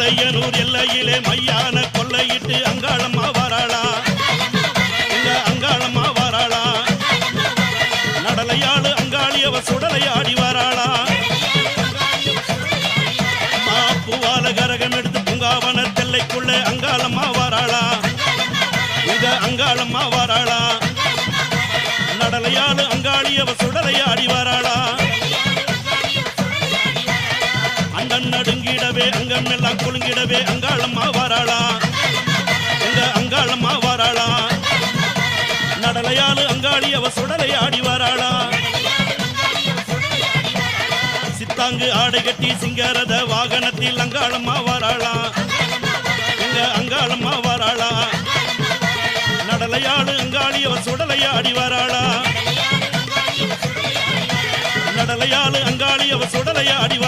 மலையனூர் எல்லையிலே மையான கொள்ளையிட்டு அங்காளம்மா வாராளா இங்க அங்காளம்மா வாராளா நடலையாளு அங்காளியவ சுடலை ஆடி வாராளா பூவால கரகம் எடுத்து பூங்காவன தெல்லைக்குள்ளே அங்காளம்மா வாராளா இங்க அங்காளம்மா வாராளா நடலையாளு அங்காளியவ சுடலை ஆடி வாராளா அண்டன் நடுங்கிடவே அங்கம் எல்லாம் குலுங்கிடவே அங்காளம்மா வாராளா எங்க அங்காளம்மா வாராளா நடலையாளு அங்காளியவ சுடலை ஆடி வாராளா சித்தாங்கு ஆடை கட்டி சிங்காரத வாகனத்தில் அங்காளம்மா வாராளா எங்க அங்காளம்மா வாராளா நடலையாளு அங்காளியவ சுடலை ஆடி வாராளா நடலையாளு அங்காளியவ சுடலை ஆடி